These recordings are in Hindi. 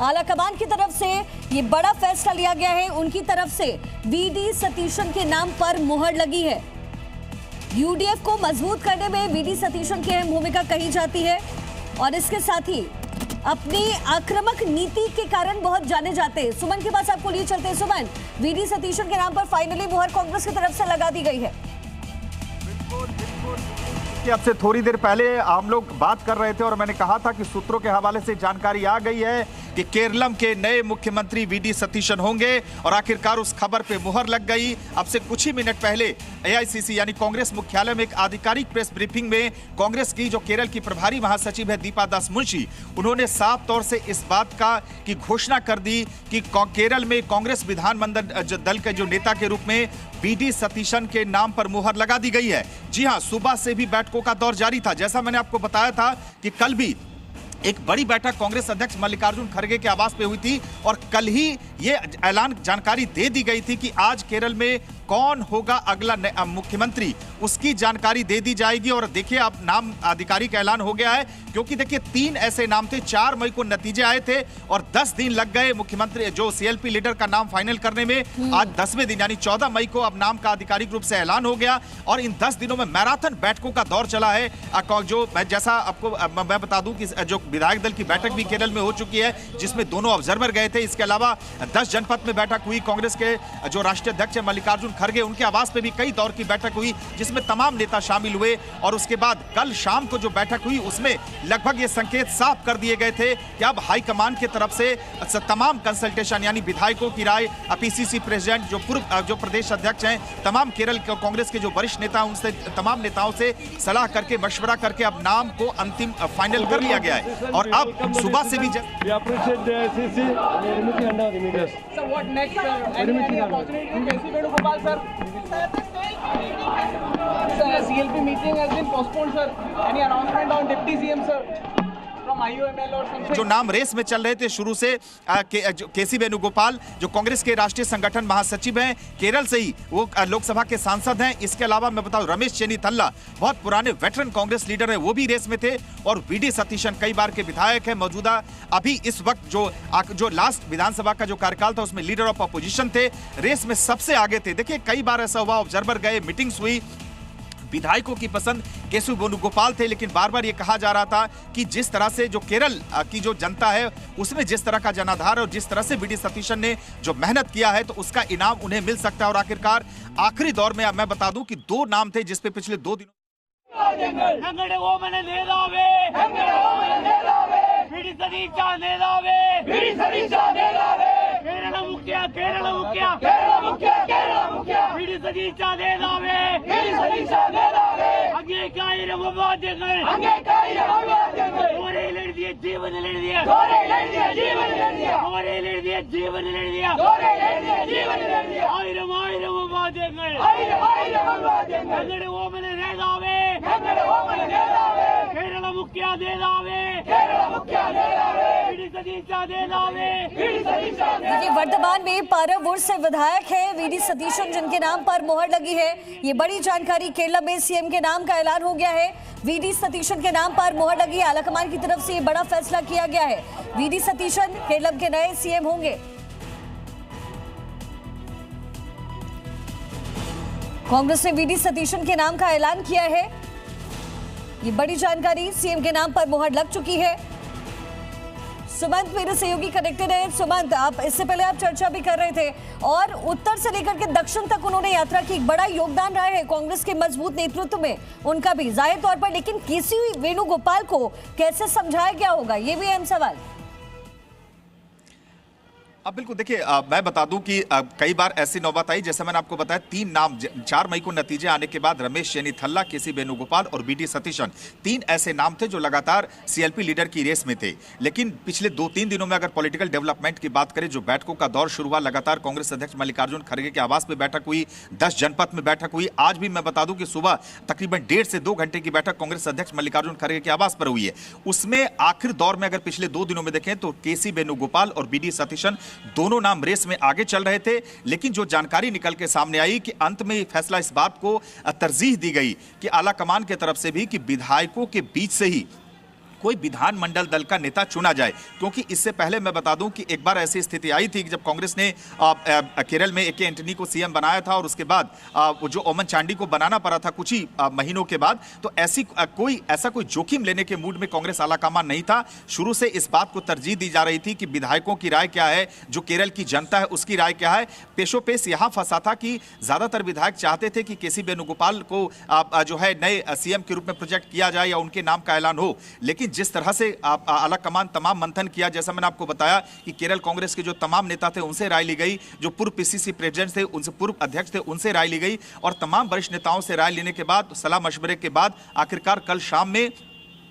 आलाकमान की तरफ से ये बड़ा फैसला लिया गया है। उनकी तरफ से वीडी सतीशन के नाम पर मुहर लगी है। यूडीएफ को मजबूत करने में वीडी सतीशन की अहम भूमिका कही जाती है और इसके साथ ही अपनी आक्रामक नीति के कारण बहुत जाने जाते हैं। सुमन के पास आपको लिए चलते हैं। सुमन, वीडी सतीशन के नाम पर फाइनली मुहर कांग्रेस की तरफ से लगा दी गई है। अब से थोड़ी देर पहले हम लोग बात कर रहे थे और मैंने कहा था कि सूत्रों के हवाले से जानकारी आ गई है कि केरलम के नए मुख्यमंत्री वीडी सतीशन होंगे और आखिरकार उस खबर पे मुहर लग गई। अब से कुछ ही मिनट पहले एआईसीसी यानी कांग्रेस मुख्यालय में एक आधिकारिक प्रेस ब्रीफिंग में कांग्रेस की जो केरल की प्रभारी महासचिव है दीपा दास मुंशी, उन्होंने साफ तौर से इस बात का की घोषणा कर दी कि केरल में कांग्रेस विधानमंडल दल के जो नेता के रूप में वीडी सतीशन के नाम पर मुहर लगा दी गई है। जी हां, सुबह से भी बैठकों का दौर जारी था। जैसा मैंने आपको बताया था कि कल भी एक बड़ी बैठक कांग्रेस अध्यक्ष मल्लिकार्जुन खड़गे के आवास पे हुई थी और कल ही ये ऐलान जानकारी दे दी गई थी कि आज केरल में कौन होगा अगला मुख्यमंत्री, उसकी जानकारी दे दी जाएगी। और देखिए, अब नाम आधिकारिक ऐलान हो गया है, क्योंकि देखिए 3 ऐसे नाम थे। 4 मई को नतीजे आए थे और 10 दिन लग गए मुख्यमंत्री जो सीएलपी लीडर का नाम फाइनल करने में। आज 10वें दिन यानी 14 मई को अब नाम का आधिकारिक रूप से ऐलान हो गया और इन 10 दिनों में मैराथन बैठकों का दौर चला है। जो जैसा आपको मैं बता दूं कि जो विधायक दल की बैठक भी केरल में हो चुकी है, जिसमें दोनों ऑब्जर्वर गए थे। इसके अलावा 10 जनपद में बैठक हुई। कांग्रेस के जो राष्ट्रीय अध्यक्ष है मल्लिकार्जुन खड़गे, उनके आवास पे भी कई दौर की बैठक हुई जिसमें तमाम नेता शामिल हुए। और उसके बाद कल शाम को जो बैठक हुई उसमें लगभग ये संकेत साफ कर दिए गए थे कि अब हाईकमान की तरफ से तमाम कंसल्टेशन यानी विधायकों की राय, पीसीसी प्रेसिडेंट जो प्रदेश अध्यक्ष हैं, तमाम केरल कांग्रेस के जो वरिष्ठ नेता हैं, उनसे तमाम नेताओं से सलाह करके मशवरा करके अब नाम को अंतिम फाइनल कर लिया गया है। और अब सुबह से भी CLP meeting has been postponed, sir. Any announcement on Deputy CM, sir? From IUML or something? जो नाम रेस में चल रहे थे शुरू से, केसी वेणुगोपाल जो कांग्रेस के राष्ट्रीय संगठन महासचिव हैं, केरल से ही वो लोकसभा के सांसद हैं। इसके अलावा मैं बताऊं, रमेश चेन्नीथल्ला बहुत पुराने वेटरन कांग्रेस लीडर हैं, वो भी रेस में थे। और वीडी सतीशन कई बार के विधायक हैं मौजूदा। अभी इस वक्त जो लास्ट विधानसभा का जो कार्यकाल था उसमें लीडर ऑफ अपोजिशन थे, रेस में सबसे आगे थे। देखिए, कई बार ऐसा हुआ, ऑब्जर्वर गए, मीटिंग्स हुई, विधायकों की पसंद केशव वेणुगोपाल थे, लेकिन बार बार ये कहा जा रहा था कि जिस तरह से जो केरल की जो जनता है उसमें जिस तरह का जनाधार और जिस तरह से वीडी सतीशन ने जो मेहनत किया है तो उसका इनाम उन्हें मिल सकता है। और आखिरकार आखिरी दौर में मैं बता दूं कि 2 नाम थे जिसपे पिछले 2 दिनों देखिए, वर्तमान में पारावुर से विधायक है वीडी सतीशन जिनके नाम पर मुहर लगी है। ये बड़ी जानकारी, केरल में सीएम के नाम का ऐलान हो गया है। वीडी सतीशन के नाम पर मुहर लगी है। आलाकमान की तरफ से ये बड़ा फैसला किया गया है। वीडी सतीशन केरल के नए सीएम होंगे। कांग्रेस ने वीडी सतीशन के नाम का ऐलान किया है। ये बड़ी जानकारी, सीएम के नाम पर मुहर लग चुकी है। सुमंत मेरे सहयोगी कनेक्टेड है। सुमंत, आप इससे पहले आप चर्चा भी कर रहे थे और उत्तर से लेकर के दक्षिण तक उन्होंने यात्रा की। बड़ा योगदान रहा है कांग्रेस के मजबूत नेतृत्व में उनका भी जाहिर तौर पर, लेकिन केसी वेणुगोपाल को कैसे समझाया गया होगा, ये भी अहम सवाल। अब बिल्कुल देखिए, मैं बता दूं कि कई बार ऐसी नौबत आई, जैसे मैंने आपको बताया 3 नाम 4 मई को नतीजे आने के बाद रमेश चेन्नीथल्ला, केसी वेणुगोपाल और वीडी सतीशन, 3 ऐसे नाम थे जो लगातार सीएलपी लीडर की रेस में थे। लेकिन पिछले 2-3 दिनों में अगर पॉलिटिकल डेवलपमेंट की बात करें, जो बैठकों का दौर शुरू हुआ, लगातार कांग्रेस अध्यक्ष मल्लिकार्जुन खड़गे के आवास पर बैठक हुई, 10 जनपद में बैठक हुई। आज भी मैं बता दूं कि सुबह तकरीबन 1.5 से 2 घंटे की बैठक कांग्रेस अध्यक्ष मल्लिकार्जुन खड़गे के आवास पर हुई है। उसमें आखिर दौर में अगर पिछले 2 दिनों में देखें तो केसी वेणुगोपाल और वीडी सतीशन दोनों नाम रेस में आगे चल रहे थे। लेकिन जो जानकारी निकल के सामने आई कि अंत में फैसला इस बात को तरजीह दी गई कि आला कमान की तरफ से भी कि विधायकों के बीच से ही कोई विधानमंडल दल का नेता चुना जाए, क्योंकि इससे पहले मैं बता दूं कि एक बार ऐसी स्थिति आई थी कि जब कांग्रेस ने केरल में ए.के. एंटनी को सीएम बनाया था और उसके बाद जो ओमन चांडी को बनाना पड़ा था कुछ ही महीनों के बाद, तो ऐसा कोई जोखिम लेने के मूड में कांग्रेस आलाकमान नहीं था। शुरू से इस बात को तरजीह दी जा रही थी कि विधायकों की राय क्या है, जो केरल की जनता है उसकी राय क्या है। पेशोपेश यहां फंसा था कि ज्यादातर विधायक चाहते थे कि के.सी. वेणुगोपाल को जो है नए सीएम के रूप में प्रोजेक्ट किया जाए या उनके नाम का ऐलान हो, लेकिन जिस तरह से आलाकमान तमाम मंथन किया, जैसा मैंने आपको बताया कि केरल कांग्रेस के जो तमाम नेता थे उनसे राय ली गई, जो पूर्व पीसीसी प्रेसिडेंट थे, उनसे पूर्व अध्यक्ष थे, उनसे राय ली गई और तमाम वरिष्ठ नेताओं से राय लेने के बाद, सलाह मशवरे के बाद आखिरकार कल शाम में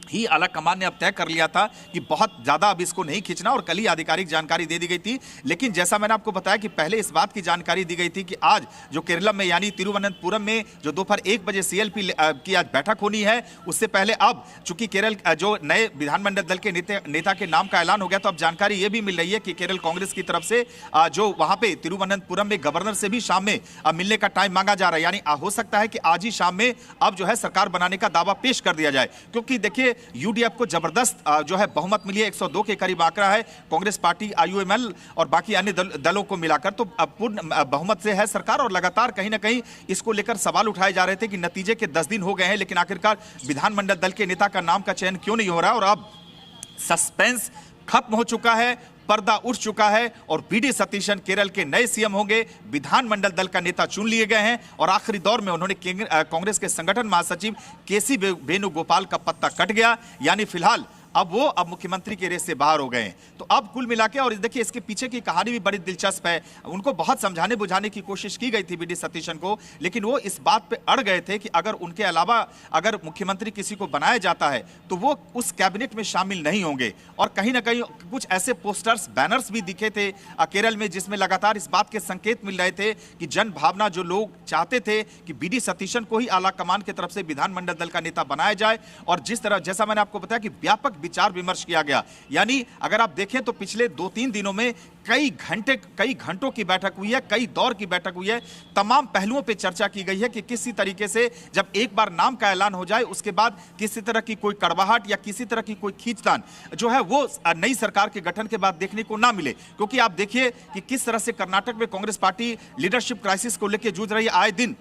ही आलाकमान ने अब तय कर लिया था कि बहुत ज्यादा अब इसको नहीं खींचना और कल ही आधिकारिक जानकारी दे दी गई थी। लेकिन जैसा मैंने आपको बताया कि पहले इस बात की जानकारी दी गई थी कि आज जो केरलम में यानी तिरुवनंतपुरम में जो दोपहर 1 बजे सीएलपी की आज बैठक होनी है, उससे पहले अब चूंकि केरल जो नए विधानमंडल दल के नेता के नाम का ऐलान हो गया, तो अब जानकारी यह भी मिल रही है कि केरल कांग्रेस की तरफ से जो वहां पे तिरुवनंतपुरम में गवर्नर से भी शाम में मिलने का टाइम मांगा जा रहा है। यानी हो सकता है कि आज ही शाम में अब जो है सरकार बनाने का दावा पेश कर दिया जाए, क्योंकि देखिए यूडीएफ को जबरदस्त जो है बहुमत मिली है, 102 के करीब आंकड़ा है। कांग्रेस पार्टी, आईयूएमएल और बाकी अन्य दलों को मिलाकर तो पूर्ण बहुमत से है सरकार। और लगातार कहीं ना कहीं इसको लेकर सवाल उठाए जा रहे थे कि नतीजे के 10 दिन हो गए हैं, लेकिन आखिरकार विधानमंडल दल के नेता का नाम का चयन क्यों नहीं हो रहा। और अब सस्पेंस खत्म हो चुका है, पर्दा उठ चुका है और वी.डी. सतीशन केरल के नए सीएम होंगे। विधानमंडल दल का नेता चुन लिए गए हैं और आखिरी दौर में उन्होंने कांग्रेस के संगठन महासचिव के.सी. वेणुगोपाल का पत्ता कट गया, यानी फिलहाल अब मुख्यमंत्री के रेस से बाहर हो गए। तो अब कुल मिला के, और देखिए इसके पीछे की कहानी भी बड़ी दिलचस्प है। उनको बहुत समझाने बुझाने की कोशिश की गई थी वी.डी. सतीशन को, लेकिन वो इस बात पे अड़ गए थे कि अगर उनके अलावा अगर मुख्यमंत्री किसी को बनाया जाता है तो वो उस कैबिनेट में शामिल नहीं होंगे। और कहीं ना कहीं कुछ ऐसे पोस्टर्स, बैनर्स भी दिखे थे केरल में, जिसमें लगातार इस बात के संकेत मिल रहे थे कि जन भावना, जो लोग चाहते थे कि वी.डी. सतीशन को ही आला कमान की तरफ से विधानमंडल दल का नेता बनाया जाए। और जैसा मैंने आपको बताया कि व्यापक विचार विमर्श किया गया, यानी अगर आप देखें तो पिछले 2-3 दिनों में कई घंटों की बैठक हुई है, कई दौर की बैठक हुई है। तमाम पहलुओं पे चर्चा की गई है कि किसी तरीके से जब एक बार नाम का ऐलान हो जाए, उसके बाद किसी तरह की कोई कड़वाहट या किसी तरह की कोई खींचतान जो है वो नई सरकार के गठन के बाद देखने को ना मिले। क्योंकि आप देखिए कि किस तरह से कर्नाटक में कांग्रेस पार्टी लीडरशिप क्राइसिस को लेकर जूझ रही है। आए दिन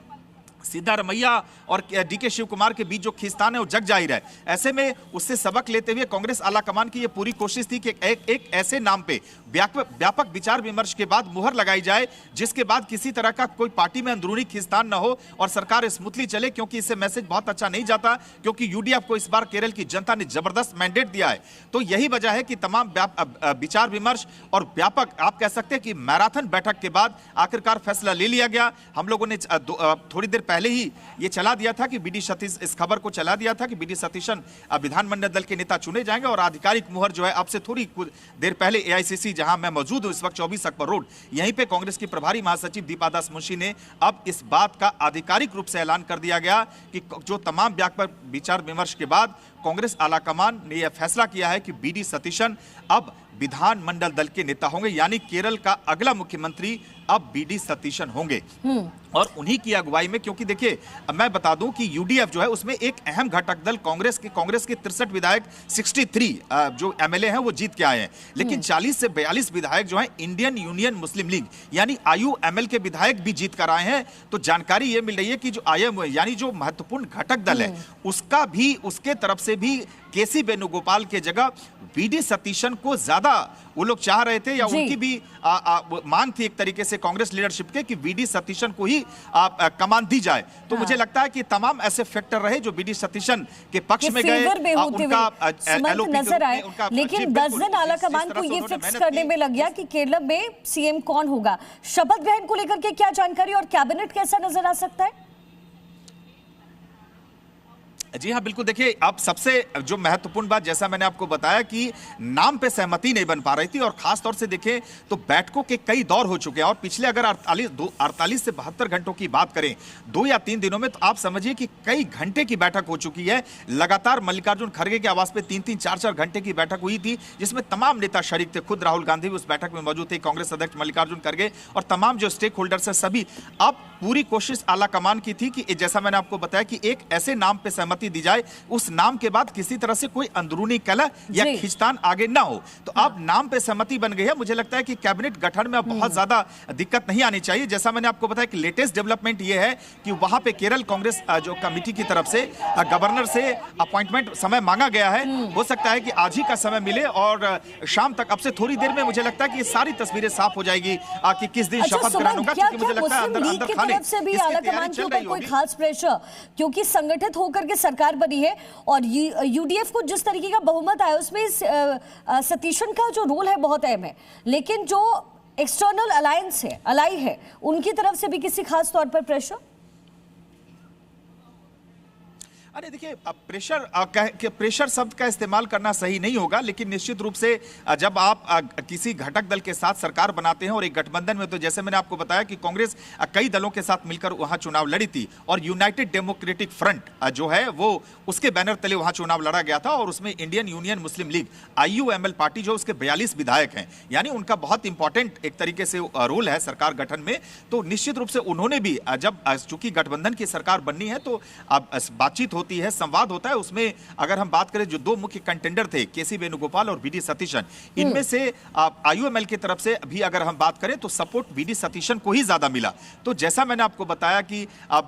सिद्धारमैया और डी.के. शिव कुमार के बीच जो खींचतान है वो जग जाहिर है। ऐसे में उससे सबक लेते हुए कांग्रेस आलाकमान की ये पूरी कोशिश थी कि एक ऐसे नाम पे व्यापक विचार विमर्श के बाद मुहर लगाई जाए, जिसके बाद किसी तरह का कोई पार्टी में अंदरूनी खींचतान न हो और सरकार स्मूथली चले। क्योंकि इससे मैसेज बहुत अच्छा नहीं जाता, क्योंकि यूडीएफ को इस बार केरल की जनता ने जबरदस्त मैंडेट दिया है। तो यही वजह है कि तमाम विचार विमर्श और व्यापक, आप कह सकते हैं कि मैराथन बैठक के बाद आखिरकार फैसला ले लिया गया। हम लोगों ने थोड़ी देर पहले ही ये चला दिया था कि वी.डी. सतीश, इस खबर को चला दिया था कि वी.डी. सतीशन विधानमंडल दल के नेता चुने जाएंगे। और आधिकारिक मुहर जो है अब से थोड़ी देर पहले एआईसीसी, जहां मैं मौजूद हूं इस वक्त 24 अकबर रोड, यहीं पे कांग्रेस की प्रभारी महासचिव दीपा दास मुंशी ने अब इस बात का आधिकारिक रूप से ऐलान कर दिया गया कि जो तमाम व्यापक विचार विमर्श के बाद कांग्रेस आलाकमान ने यह फैसला किया है कि वी.डी. सतीशन अब विधानमंडल दल के नेता होंगे, यानी केरल का अगला मुख्यमंत्री अब वी.डी. सतीशन होंगे और उन्हीं की अगुवाई में। क्योंकि देखिए मैं बता दूं कि यूडीएफ जो है उसमें एक अहम घटक दल कांग्रेस के 63 विधायक 63 जो एमएलए हैं वो जीत के आए हैं, लेकिन 40 से 42 विधायक जो हैं इंडियन यूनियन मुस्लिम लीग यानी आईयूएमएल के विधायक भी जीत कर आए हैं। तो जानकारी ये मिल रही है कि जो आईएम यानी जो महत्वपूर्ण घटक दल है उसका भी, उसके तरफ से भी के.सी. वेणुगोपाल के जगह वी.डी. सतीशन को ज्यादा वो लोग चाह रहे थे, या उनकी भी मांग थी एक तरीके से कांग्रेस लीडरशिप के कि वी.डी. सतीशन को ही कमान दी जाए। तो मुझे लगता है कि तमाम ऐसे फैक्टर रहे जो वी.डी. सतीशन के पक्ष में गए, उनका एलओपी नजर आए। लेकिन 10 दिन आला कमान को ये फिक्स करने में लग गया कि केरल में सीएम कौन होगा। शपथ ग्रहण को लेकर के क्या जानकारी और कैबिनेट कैसा नजर आ सकता है? जी हाँ, बिल्कुल। देखिए अब सबसे जो महत्वपूर्ण बात, जैसा मैंने आपको बताया कि नाम पे सहमति नहीं बन पा रही थी और खास तौर से देखें तो बैठकों के कई दौर हो चुके हैं और पिछले अगर 48 से 72 घंटों की बात करें 2 या 3 दिनों में, तो आप समझिए कि कई घंटे की बैठक हो चुकी है। लगातार मल्लिकार्जुन खड़गे के आवास पे 3-3, 4-4 घंटे की बैठक हुई थी, जिसमें तमाम नेता शरीक थे। खुद राहुल गांधी भी उस बैठक में मौजूद थे, कांग्रेस अध्यक्ष मल्लिकार्जुन खड़गे और तमाम जो स्टेक होल्डर्स हैं सभी। अब पूरी कोशिश आला कमान की थी कि जैसा मैंने आपको बताया कि एक ऐसे नाम पे सहमति सहमति दी जाए, उस नाम के बाद किसी तरह से कोई अंदरूनी कलह या खींचतान आगे ना हो। तो अब नाम पे सहमति बन गई है। मुझे लगता है कि कैबिनेट गठन में अब बहुत ज्यादा दिक्कत नहीं आनी चाहिए। जैसा मैंने आपको बताया कि लेटेस्ट डेवलपमेंट ये है कि वहां पे केरल कांग्रेस जो कमेटी की तरफ से गवर्नर से अपॉइंटमेंट समय मांगा गया है। हो सकता है कि आज ही का समय मिले और शाम तक, अब से थोड़ी देर में मुझे लगता है कि ये सारी तस्वीरें साफ हो जाएगी कि किस दिन शपथ ग्रहण होगा। क्योंकि मुझे लगता है अंदर अंदर खाने से भी आला कमान के ऊपर कोई खास प्रेशर, क्योंकि संगठित होकर के सरकार बनी है और यूडीएफ को जिस तरीके का बहुमत आया उसमें सतीशन का जो रोल है बहुत अहम है, लेकिन जो एक्सटर्नल अलायंस है, अलाई है, उनकी तरफ से भी किसी खास तौर पर प्रेशर? अरे देखिए, प्रेशर शब्द का इस्तेमाल करना सही नहीं होगा, लेकिन निश्चित रूप से जब आप किसी घटक दल के साथ सरकार बनाते हैं और एक गठबंधन में, तो जैसे मैंने आपको बताया कि कांग्रेस कई दलों के साथ मिलकर वहां चुनाव लड़ी थी और यूनाइटेड डेमोक्रेटिक फ्रंट जो है वो उसके बैनर तले वहां चुनाव लड़ा गया था और उसमें इंडियन यूनियन मुस्लिम लीग IUML पार्टी जो उसके 42 विधायक हैं, यानी उनका बहुत इंपॉर्टेंट एक तरीके से रोल है सरकार गठन में। तो निश्चित रूप से उन्होंने भी, जब चूंकि गठबंधन की सरकार बननी है तो अब बातचीत होती है, संवाद होता है। उसमें अगर हम बात करें जो दो मुख्य कंटेंडर थे KC वेणुगोपाल और VD सतीशन, इनमें से IUML की तरफ से भी अगर हम बात करें तो सपोर्ट VD सतीशन को ही ज्यादा मिला। तो जैसा मैंने आपको बताया कि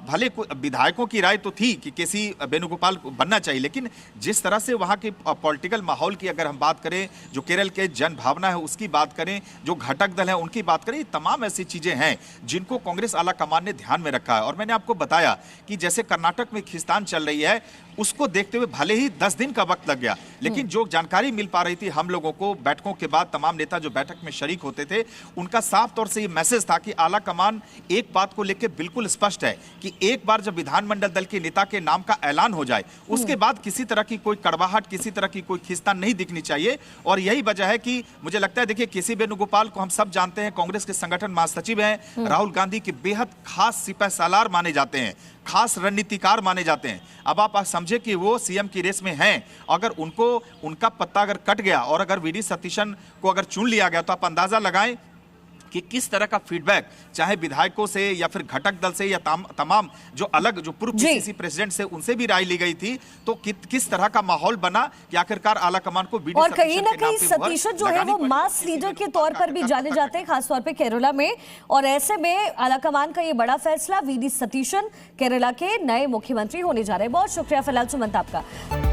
भले विधायकों की राय तो थी कि KC वेणुगोपाल बनना चाहिए, लेकिन जिस तरह से वहां के पॉलिटिकल माहौल की अगर हम बात करें, जो केरल के जन भावना है उसकी बात करें, जो घटक दल है उनकी बात करें, तमाम ऐसी चीजें हैं जिनको कांग्रेस आला कमान ने ध्यान में रखा है। और मैंने आपको बताया कि जैसे कर्नाटक में खींचतान चल रही है, उसको देखते हुए भले ही 10 दिन का वक्त लग गया, लेकिन जो जानकारी मिल पा रही थी हम लोगों को बैठकों के बाद, तमाम नेता जो बैठक में शरीक होते थे, उनका साफ तौर से ये मैसेज था कि आला कमान एक बात को लेकर बिल्कुल स्पष्ट है कि एक बार जब विधानमंडल दल के नेता के नाम का ऐलान हो जाए, उसके बाद किसी तरह की कोई कड़वाहट, किसी तरह की कोई खींचतान नहीं दिखनी चाहिए। और यही वजह है कि मुझे लगता है, देखिए KC वेणुगोपाल को हम सब जानते हैं, कांग्रेस के संगठन महासचिव हैं, राहुल गांधी के बेहद खास सिपह सालार माने जाते हैं, खास रणनीतिकार माने जाते हैं। अब आप समझे कि वो सीएम की रेस में हैं, अगर उनका पत्ता अगर कट गया और अगर VD सतीशन को अगर चुन लिया गया, तो आप अंदाजा लगाएं कि किस तरह का फीडबैक, चाहे विधायकों से या फिर घटक दल से या तमाम जो अलग जो पूर्व PCC प्रेसिडेंट से उनसे भी राय ली गई थी, तो किस तरह का माहौल बना कि आखिरकार आला कमान को VD और कहीं ना कहीं सतीशन जो है वो मास लीडर के तौर पर भी जाने जाते हैं, खासतौर पे केरला में। और ऐसे में आला कमान का ये बड़ा फैसला, VD सतीशन केरला के नए मुख्यमंत्री होने जा रहे हैं। बहुत शुक्रिया फिलहाल सुमंत आपका।